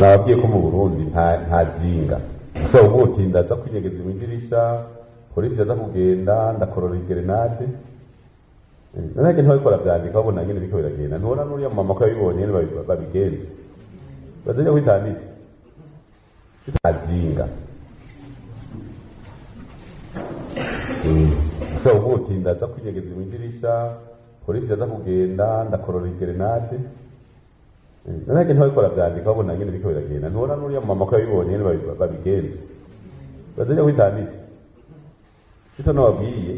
nababwiye ko mu Burundi nta zinga ushobora kuvuga uti ndaza kwinyegeza idirisha polisi iraza kugenda ndakorora igerenade nanjye ntibabikora byandika babona nyine biriko biragenda ntubona n'uriya mama ko yabibonye nyine babigenza bazajya kwitandika nta zinga ushobora kuvuga uti ndaza kwinyegeza idirisha polisi iraza kugenda ndakorora igerenade nanjye ntibabikora byandika babona nyine biriko biragenda ntubona n'uriya mama ko yabibonye nyine babigenza bazajya kwitandika icyo nababwiye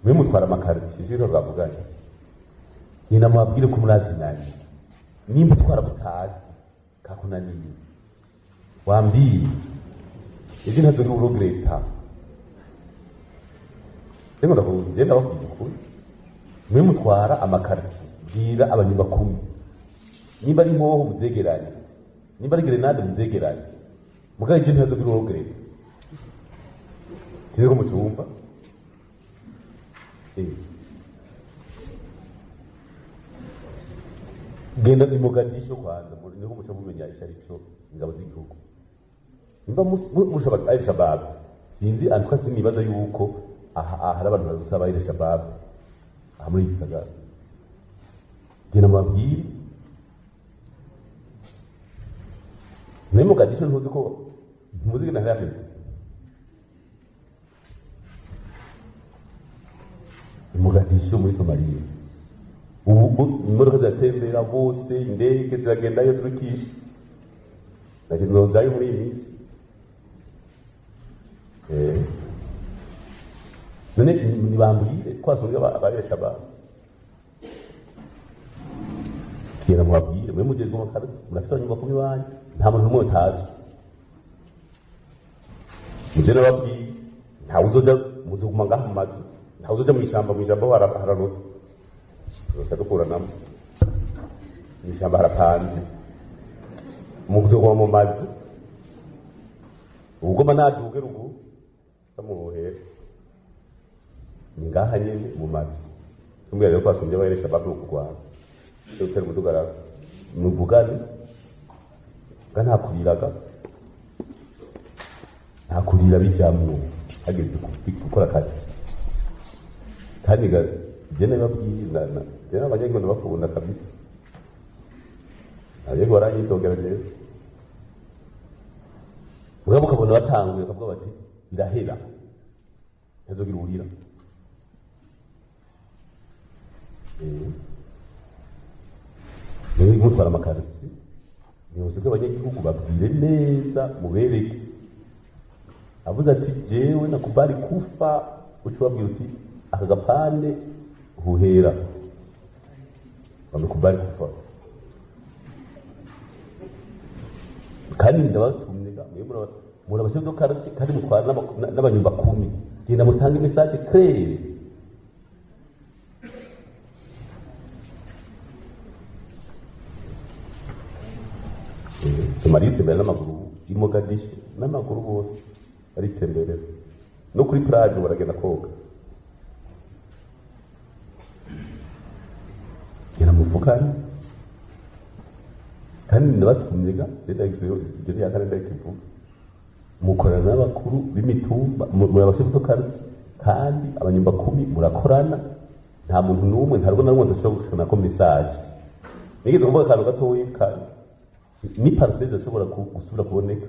mwe mutwara amakaritiye icyo twavuganye nyina mubabwire ko murazinanye nimba utwara mutazi kakunaniye wambwiye ibyo ntazo ni urugreta rero ndavuze ndababwiye ukuri mwe mutwara amakaritiye bwira abanyamaguru nimba ari mwoho muzegeranye nimba ari gerenade muzegeranye mugabo ibyo ntazo ni urugreta size ko mucyumva genda imuganisho kwanza niho muca mumenya icyo ari cyo ingabo z'igihugu nimba mushobora ari Shabab sinzi antuka sinibaza yuko hari abantu barusaba ari Shabab aha muri iki gisagara genda mubabwire n'imuganisho ntuzi ko ntuzi genda hariya Mogadishu muri Somalia ubu imodoka ziratembera bose indege ziragendayo turikisha lakini ndozayo muri iyi minsi none nibambwire kwasonga abari Shabab kira mubabwire mwe mugeze mu makara murafite nyumva kumi wanyu nta muntu n'umwe utazi muje nababwiye nta uzoja muzuguma ngaha mu mazu ntawe uzoja mw'ishyamba hararutse tuzoca dukuranamo mw'ishyamba harapanze muzoguma mu mazu ubugoma naduge ruguru tamuhera ni ngaha nyene mu mazu tumbwira rero twasumbye abaheresha babi kurwana cyo utera umudugararo muvugane nga ntakurira bijamwo hageze gukora akazi kandi jene babwizana jene abanyagihugu bakubona kabisa ariko baranyitongera rero mugabo ukabona batanguye kavuga bati birahera ntazogira urira niyo gutwara amakariti niyo ko abanyagihugu babwire neza mubereke avuze ati jewe nakubali kufa ucubabwira uti aka gapande huhera bamekubali kufa kandi ndabatumira muri abashinzwe karati kandi mutwara n'abanyumba 10 genda mutanga message claire Somalia tembera n'amaguru i Mogadishu n'amaguru bose baritemberera no kuri plage baragenda koga genda muvugane kandi ndabatumira cyenda igisoyo ibyo yakane ndakivuga mukorana n'abakuru b'imitumba muri abashinzwe karati kandi abanyumba 10 murakorana nta muntu n'umwe ntarwo na rumwe ndashobora gushikana ko message nigeze kuvuga akantu gatoyi kandi ni parcelle zishobora gusubira kuboneka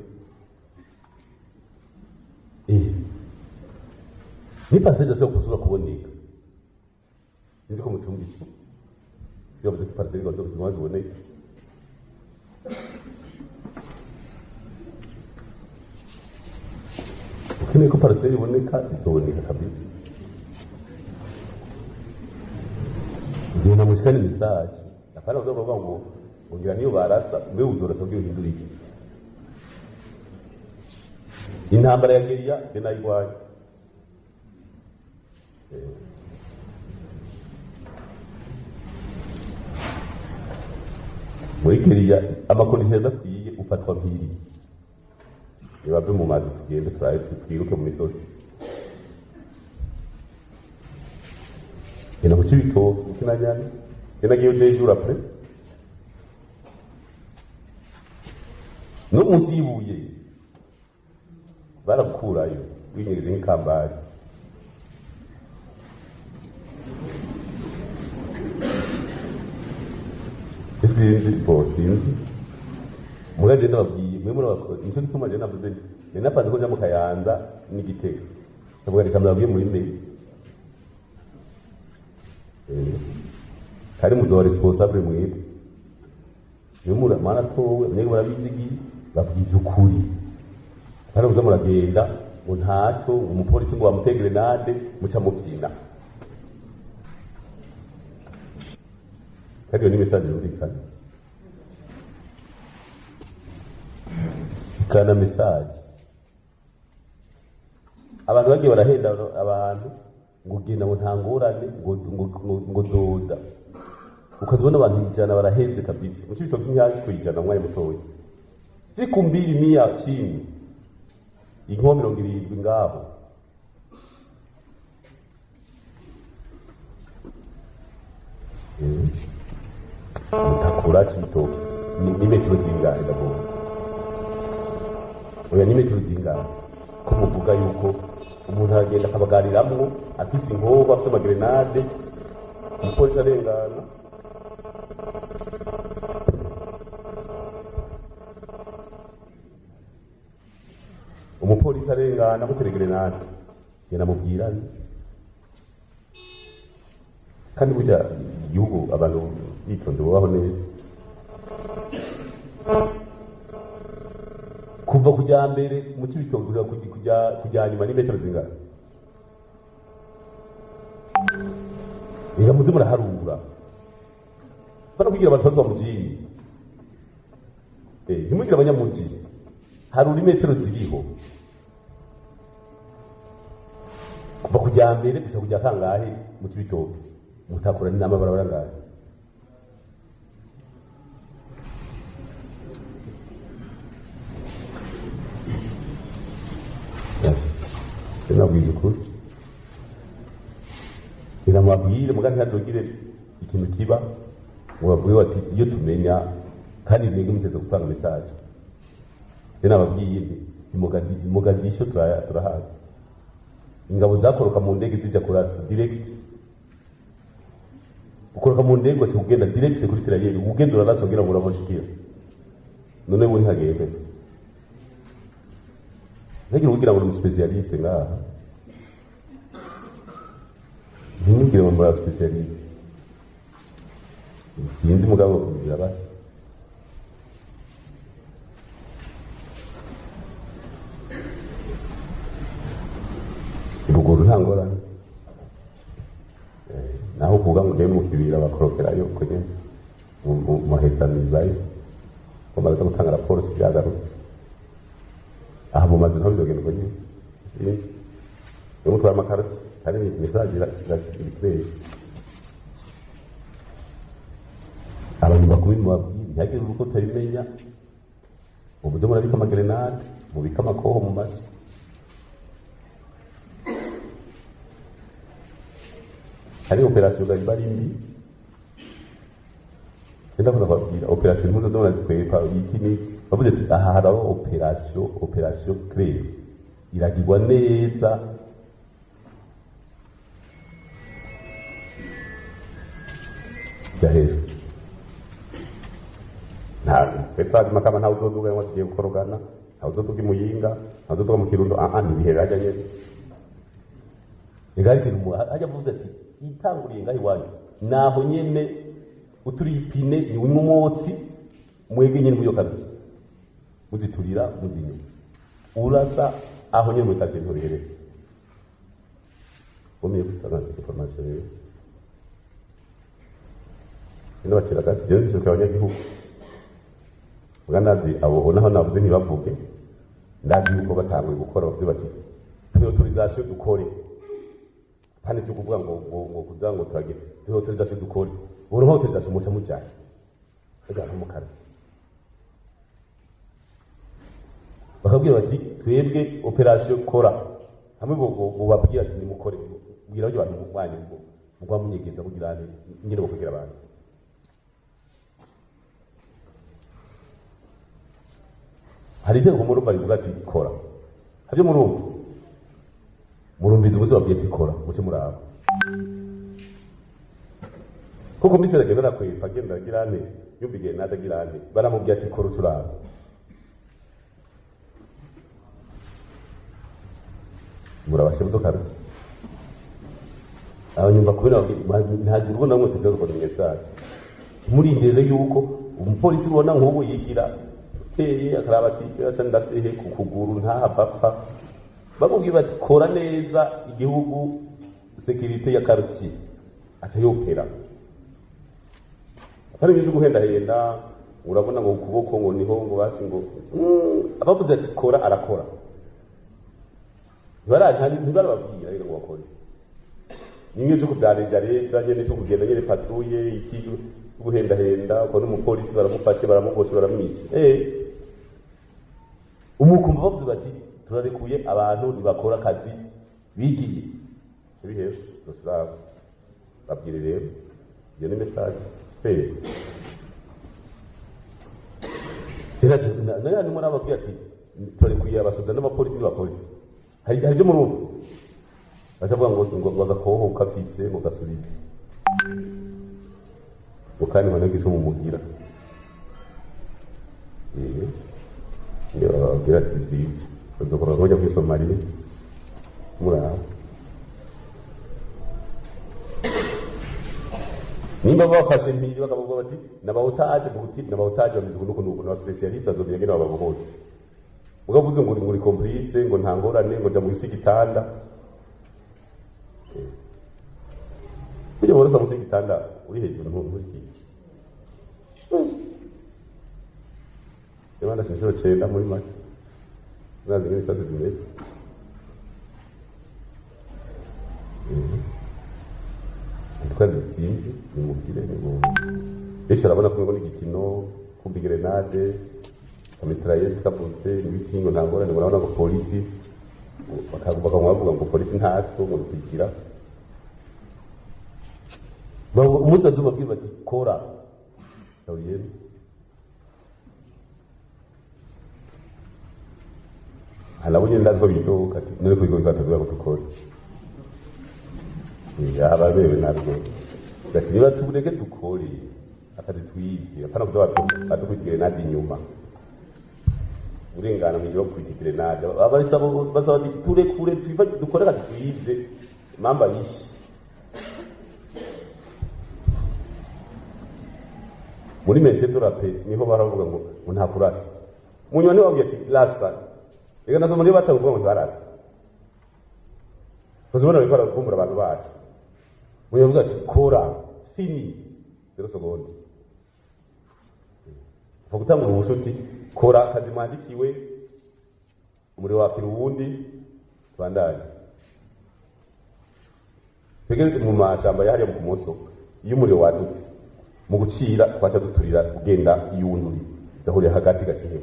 ni parcelle zishobora gusubira kuboneka sinzi ko mutumvise yavuze ko parcelle zishobora kuboneka ukeneye ko parcelle iboneka izoboneka kabisa ngena mushikane message apana uzovuga ngo ngira niyo barasa mwe uzorasa byo hindura iki intambara ya Geria denayigwaye muri Geria amakondisiyo adakwiye ufatwa mpiri niba mu mazi tugende turaye twiruke mu misozi ina kuchibito kinajani ina giyo dejura pre no munsi y'ibuye barakurayo winyegeje nk'ikambari. Sinzi muraje ndababwiye mwe muri nicyo gituma je navuze ni napanze ko nja mu Kayanza n'Igitega ndavuga reka ndababwiye muri mbere kari muzo responsable mwebwe niyo mana towe mwebwe barabizigi babwiza ukuri kandi muza muragenda ngo ntacyo umupolisi ngo wamutege grenade muca mubyina kandi iyo ni message yumvikana kana message abantu bagiye barahenda abantu ngo genda ngo ntangurane ngo doda ukazibona abantu ijana baraheze kabisa mu cyo cy'imyaka kwijana mwaye mutoye zikumbiri mia chini inko 70 ngaho takura chito ni metro zingahe ndabo oya ni metro zingahe ko muvuga yuko umuntu agenda akabagariramwo afise inkoba afite amagrenade umupolisi arengana umupolisi arengana gutera grenade yena mubwiranye kandi burya igihugu abantu bitonze bubaho neza kuva kujya mbere mu cy'ibitondo kujya nyuma ni metero zingana muze muraharura bana kugira abantu bazwa mujini ntimugira abanyamuji harura imetero ziriho kuva kujya mbere gusa kujya kangahe mu cy'ibitondo mutakura n'inama barabara ngahe nabwiye ukuri iramabwire mugandi hatogire ikintu kiba ngo bavuge bati iyo tumenya kandi mwebwe muteze gutanga message nababwiye Mogadisho turahazi ingabo zakoroka mu ndege zija kurasa direct ukoroka mu ndege ngo kugenda direct kuri terayeri ugenda urarasa kugira ngo urabashikira none muri hageze nagire ugira ngo specialiste ngaha ntimugire ngo muri specialiste sinzi mugabo kugira basi uruguru ntangorane naho kuvuga ngo ujye mu kibira bakorokerayo kujye muhezanizayo bamaze gutanga raporo z'ibyagarutse aha mu mazu ntaho bizogenda uko nyine iyo mutwara amakarita hari mesaje irikirere abantu bakubiri mubabwire ntihagire uruko utabimenya mubuze murabika amagrenade mubika amakoho mu mazu hari operasiyo gari bari mbi ndenda kubabwira operasiyo mpuzamahanga zikwepa ikini bavuze ati aha haraho operasiyo claire iragirwa neza jahera petwazi makama ntawe uzoduga ngo tugiye gukorogana ntawe uzoduga imuyinga ntawe uzoduga mu kirundo nibihera ajya nyene igari kintu ajya avuze ati itanguriye ngaho iwanyu naho nyene uturiye ipine ni umwotsi mwege nyene muyo kabisa muziturira muzinyo urasa aho nyene muri kazi ntorere bomye kutana information rero ino bakira gati je nzi abanyagihugu bwanazi abo naho navuze ntibavuge ndazi yuko batanguye gukora bavuze bati autorisation dukore kandi cyo kuvuga ngo kuza ngo turage autorisation dukore uri autorisation muca mujyanye aga mukara bakabwira bati twebwe operation Kora hamwe bo babwira ati ni mukore bwira byo abantu mwanyu mugwa munyegeza kugira ngire bokugira abantu hari ibyo murumva rivuga ati kora habyo murumviza ubuzima bwite kora muce muraba kuko mbise ragenda kwepa agenda girane yumbigiye natagirane baramubwiye ati kora turaba murabashe budoka abanyumva kubera ntagira ubona mwe tugiye gukora imyesari murindire yuko umupolisi ubona nk'ubu yigira teye akaraba ati yasa ndasehe ku kuguru ntahapfa bamubwiye bati kora neza igihugu security ya quartier atayopera atari ibyo guhendahenda urabona ngo ukuboko ngo niho ngo basi ngo abavuze ati kora arakora ntibarababwira rero ngo bakore nimwe cyo kubyareja reja nyene cyo kugenda nyene patrouille iki guhendahenda uko n'umupolisi baramufashe baramugoshe baramwica umukumva bavuze bati turarekuye abantu ntibakora akazi bigiye bihesha dusaba babwire rero iyo ni message naya nimwe nababwira ati turarekuye abasoda n'abapolisi ntibakore hari ibyo muri ubu bacavuga ngo bagakohoka kafise ngo gasubize ngo kandi banagisha mu mugira iyo bababwira ati zibye bazokora bajya kwisomaliya muraho nimba bafashe mpiri bakavuga bati nabaotaje buti nabaotaje bamizuko nuko na specialist azobiyagena bababohoze ugavuze ngo muri complice ngo ntangorane ngo jya mu gitanda kujya borosa mu gitanda uri hejuru ntuziki Imana shinshiro cenda muri make nazi ngene sase zimeze twari simbi ni mugire ngo besha arabona ko ngo igikino kumbi grenade mitraillette kapute n'ibikingo ntangorane ngo urabona ko polisi bavuga ngo polisi ntacyo ngo rukikira umusazi ubabwira bati kora Reverien alabonye ndazo bidoka ati none kuyigo batavuga ko tukora ababewe nabwo ati niba tubureke dukore akadi twize apana kuzo batukugire nadi nyuma urengana mu gihugu kwitire nadi abarisabo bazaba turekure dukore akadi twize mamba yishi muri mente dorape niho baravuga ngo nta kurasa munywa ne wabwiye ati lasta reka nazo muri batavuga ngo barasa kuzobona bikora kumbura abantu bacu muyavuga ati kora fini 0 seconde gutanga ubushuti kora akazi mwandikiwe umuri wakira uwundi bandanye pegere mu mashamba yari mu kumoso iyo umuri wadutse mu gucira kwacha duturira kugenda iyunuri dahuriye hagati gacihe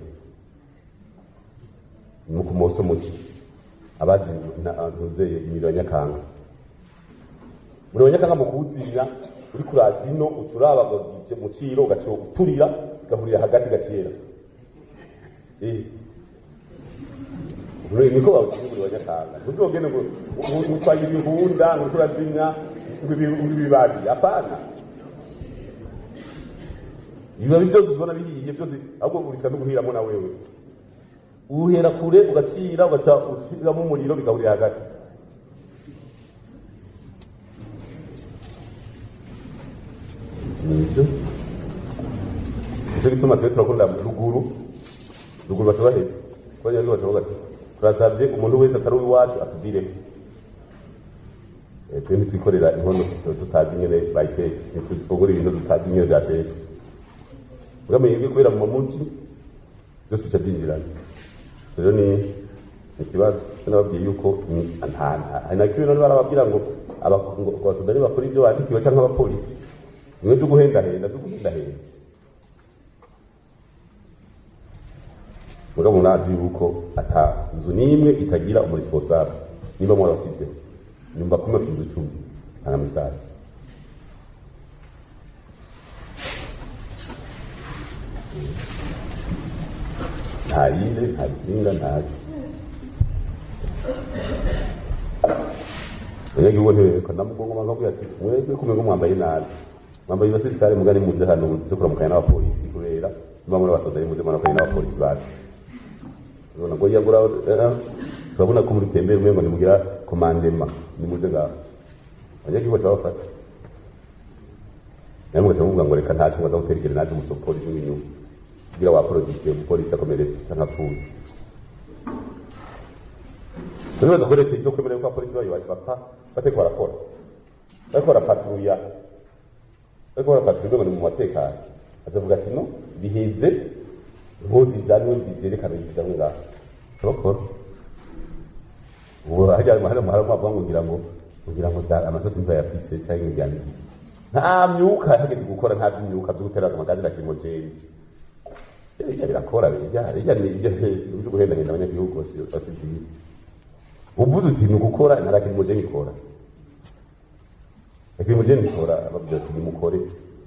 mu kumoso muci abazi ntuzeye imiriro nyakanga muri nyakanga mu kuzira uri kurazino uturaba ngo mu ciro gaco uturira gahurira hagati gacira niko bawuciburi wanyakanga ntuzogene ngo utwaye ibihunda ngo turazimya ibibazi apana ibibabi byose uzona bihiye byose ahubwo urika no guhiramo na wewe uhera kure ugacira ugaca ushiramo umuriro bigahurira hagati nibyo icyo gituma turakunda ruguru batubahe kubera yuko batavuga ati turasabye umuntu wese atari uwacu atubire twende twikorera inkono tutazi nyene bayitetse ntitugura ibintu tutazi nyene byatetse ugameye kubera mu muti byose cyadinjirana rero ni ikibazo nababwiye yuko nta kintu barababwira ngo abasudani bakora ibyo bandikiwe cyangwa abapolisi niwe byo guhendahenda mugabo munazi yuko ata nzu n'imwe itagira umuresponsable niba mwarasize nyumba kumwe kinzu cyumwe nta message nta yinde nta gizinga nta abanyagihugu ntibeko namugongo bakabwira ati mwebwe kumenya mwambaye nabi mwambaye abasirikare mugari muze hano muze kuramukanya n'abapolisi kubera niba muri abasodari muze muramukanya n'abapolisi bacu urabona ngo yagura turabona ko muri tembere umwe ngo nimugira komandema nimuze ngaho abanyagihugu bafata namwe mukavuga ngo reka ntacyo ngaza gutera igere naje umusopolisi w'inyuma kugira wa politike umupolisi akomeretse cyangapfuye turibaza ko leta icyo kwemerera ko abapolisi bayo bapfa bateko barakora bariko barapatruya ngo ni mu matekano azavuga ati no biheze impuzi zano zerekana zizamwe ngaho turokora ubu hajya muhara mwavuga ngo ngira ngo amasosi mva yapise cyangwa ingana nta myuka hageze gukora nta myuka byo gutera amagazi na kimojeri ijya birakora ijya ni ibyo guhendahenda abanyagihugu basigiye uvuze uti ni ugukora nta kimojeri ikora kimojeri ikora babwira ati nimukore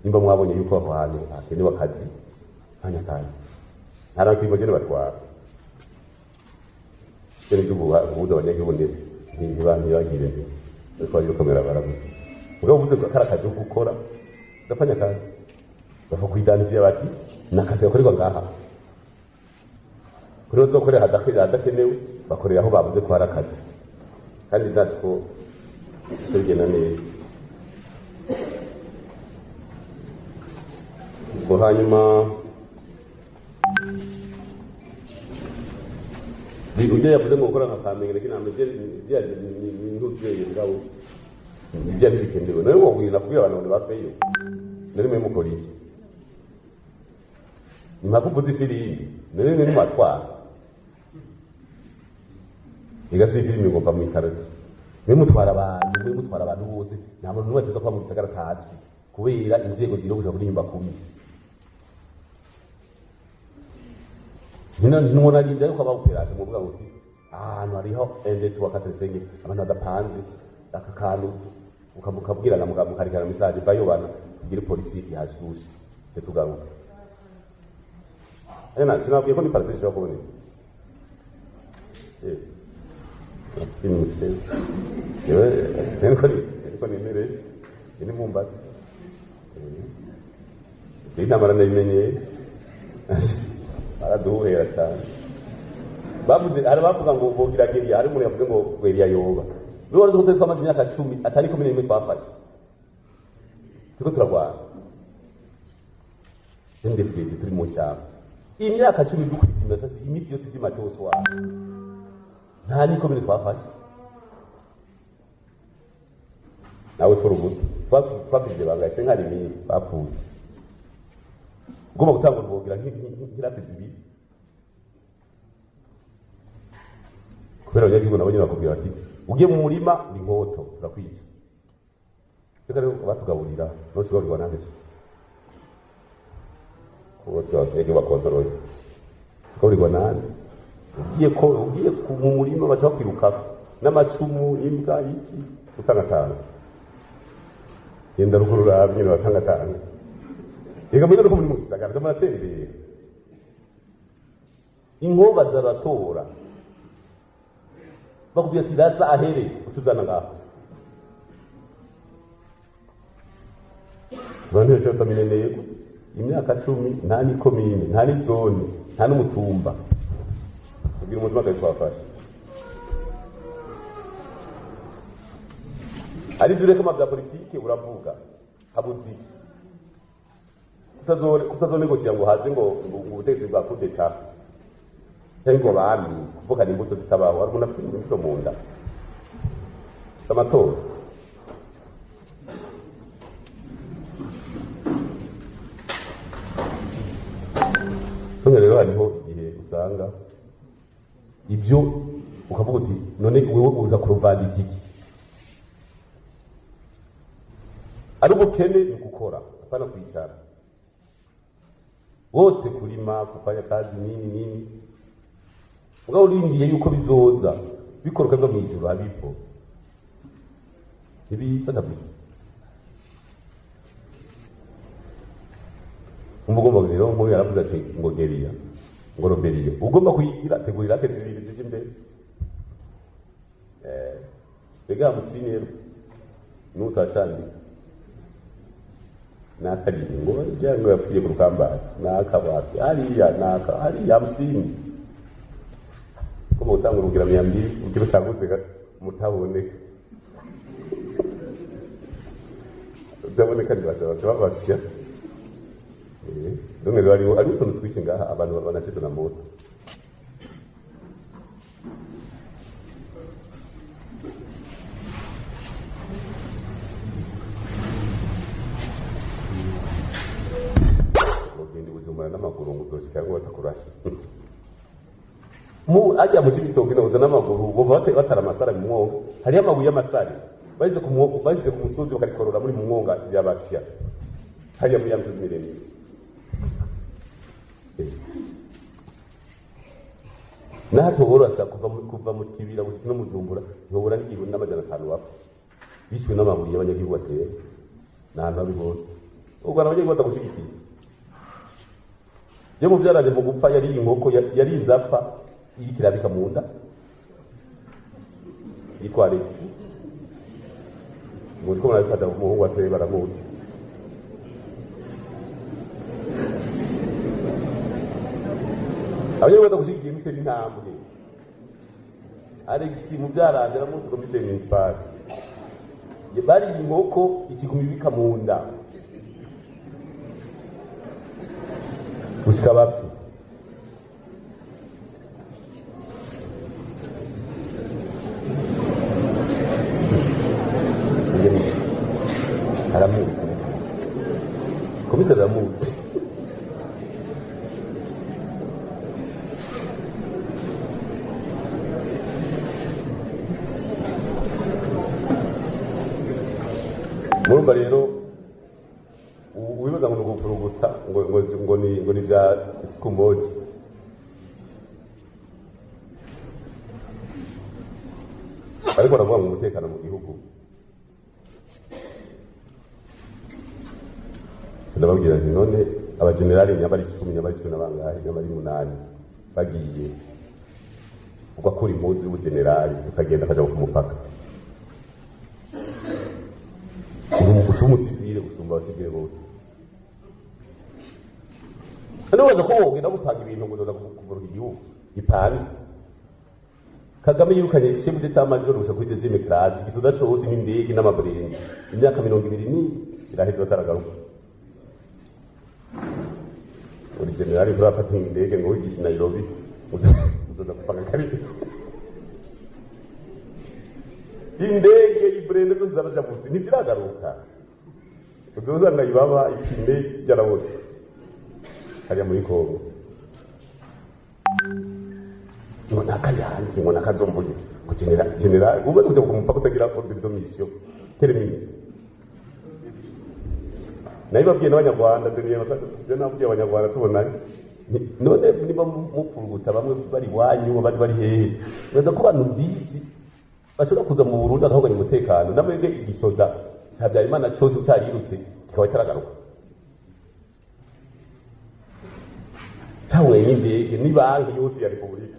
nimba mwabonye yuko aho hantu hakenewe akazi ntanya kazi nta kimojeri batwara cyo ni ubuza abanyagihugu ntibagire ariko bari gukomera barabuze ubwo uvuze ko kara kazi gukora gafanya kazi bafa kwidanije bati nakazi gakorerwa ngaha kuri zo korera hadakenewe bakorera aho bavuze ko hari akazi kandi natwo tugena neza ubwo hanyuma ujya yavuze ngo gukora nka kamenge kinamwe ni nk'ubyeyi ngabo ibyo bikenewe nawe wabwira kubwira abantu bapeyo nari mwe mukoriye nimakuvuza ifirindi nari mwe matwara igasi ifirindi ngomba mu ikaroti mwe mutwara abantu bose nta muntu n'umwe tuza kwa mu gisagara tazwi kubera inzego ziri kuja kuri nyumba kumi nubona rinda yuko abawuperaje mu bwa buti ahantu hariho endetu wakatesenge abantu badapanze aka kantu ukabwirana mukarikana message bayo bana kugira polisi yashushe tugaruka ana sinabwiye ko ni parasite yo kubone ni mutse ko ni mere ni mumbati inamara nabimenye araduhera cyane bavuze arabavuga ngo bogira geriya hari umuntu yavuze ngo geriya yoba niba wari uzi ko twamaze imyaka 10 atari komine imwe twafashe turiko turagwana CNDD turi mu cyamba imyaka 10 dukurikira sasa imisi yose by'imatoso wa nta ni komine twafashe nawe tworubuto twafije bangaye nkari mini bapfuye ugomba gutanga urubogira nk'irapizi ibi kubera abanyagihugu nabo nyine bakubwira bati ugiye mu murima ni nkoto turakwica reka rero batugaburira nose ugaburirwa nande se bose bagiye bakontorora tugaburirwa nande ugiye mu murima baca bakwiruka n'amacumu imbwa iki utangatanga genda ruguru nyine batangatanga reka mbere ko muri mu gisagara cy'amaterere inkoba zaratora bakubwira ati rasa ahere utuzana ngaho abantu benshi batamenyereye imyaka 10 nta ni komine nta ni zone nta n'umutumba kugira umutima kazi twafashe ari dure kama bya politike uravuga habuzi kutazonegosya ngo haze ngo ubutegetsi bwa kudeta cyangwa bami kuvuga imbuto zitabaho ari umuntu afite imbuto mu nda amatora rero hariho igihe usanga ibyo ukavuga uti none wewe uza kuruvandika iki ari ubukene ni gukora apana kwicara wote kulima kufanya kazi nini ubwo urindiye yuko bizoza bikoroka bwa mwijuru habipo ibi sadabisi umugomba rero mu yaravuze ati ngo geriya ngo Reverien ugomba kuyigira tegurira ke zibiri zije imbere bega musinero nutashandi nakari ngo jango yapfuye ku rukambazi nakabati hariya musini ko mutanga urugira myambi ugira utanguze mutaboneka ndaboneka ndabasya donc ari utuntu twinshi ngaha abantu banacitse na moto ugende Bujumbura n'amaguru ngo uzoshika ngo batakurashe mu ajya mu kibitoki nabuze n'amaguru bova batara amasara mu mwonga hariyo amabuye y'amasari bazize ku musozi bakarikorora muri mu mwonga y'abasya hariya muri yamse miremire nahatobora kuva mu kibira gushika no Bujumbura ntobora n'igihumbi n'amajana 5 bapfa bishwe n'amabuye y'abanyagihugu bateye n'ahantu babibona ubwo abanyagihugu batagushyigikiye je mu byaranje mu gupfa yari inkoko yari izapfa irikirabika mu nda yitware muri ko murabifata umuhungu wa se baramuzi abanyagihugu batagushyigikiye mitera intambwe Alex mu byaranje aramuzi komiseri municipal bari inkoko ikigumi bika mu nda gushika bapfa aramuzi komiseri aramuzi murumva rero wibaza ngo nugufuruguta ngo ni bya siku moja ariko baravuga ngo umutekano mu gihugu ndababwira nti none abagenerali nyabari 10 nyabari 10 n'abangahe nyabari 8 bagiye ugakura impuzu y'ubugenerali ukagenda akaja ku mupaka umusivile gusumba abasivile bose anobaza ko wogenda gupanga ibintu ngo uzoza kuvuruga igihugu gipanze Kagame yirukanye chef d'état major gusa kuri deuxième classe igisoda cose n'indege n'amabrenge imyaka 20 iraheze bataragaruka uri generali burafata indege ngo wigishe Nairobi uzoza kupanga kari indege ibrende zo zaraja munsi ntiziragaruka uzoza ngayibaba ipine byarabote hariya muri Kongo ngo nakayanze ngo nakazombuye ku general uba uje kumupaka utagira ordre de mission termine naibabwiye n'abanyarwanda deniye bakatuje nabwiye abanyarwanda tubona none niba mupuruguta bamwe bari wanyu bari bari hehe baza ko bantu bisi bashobora kuza mu Burundi akahoganya umutekano namwege igisoda Habyarimana cyose cyarirutse kikaba taragaruka cyangwa n'indege ni banki yose ya Repubulika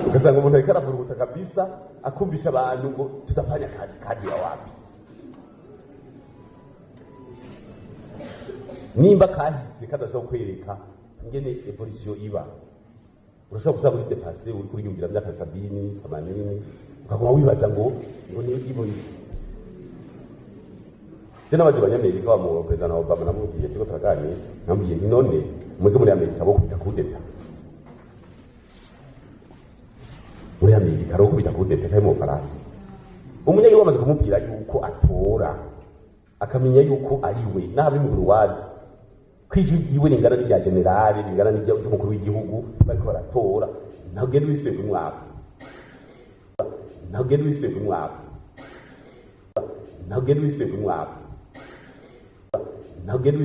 ugasanga umuntu ariko aravuruguta kabisa akumbisha abantu ngo tutafanya kazi ya wapi nimba kahise kadashobora kwereka ingene evolution iba urashobora kusaba muri dépassé uri kuri yumvira myaka 70 80 ukaguma wibaza ngo ni ibo Jana baje banyamerika mu president Obama namubwiye cyo turaganira namubwiye none mwege muri Amerika bo kwita kudeta muri Amerika ro kwita kudeta cyangwa mu Faransa umunyagihugu amaze kumubwira yuko atora akamenya yuko ari we nabi mu Rwanda kwije iwe ringana n'irya generali ringana n'irya umukuru w'igihugu bariko baratora ntagende wiswe umwaka ntagende wiswe umwaka ntagenda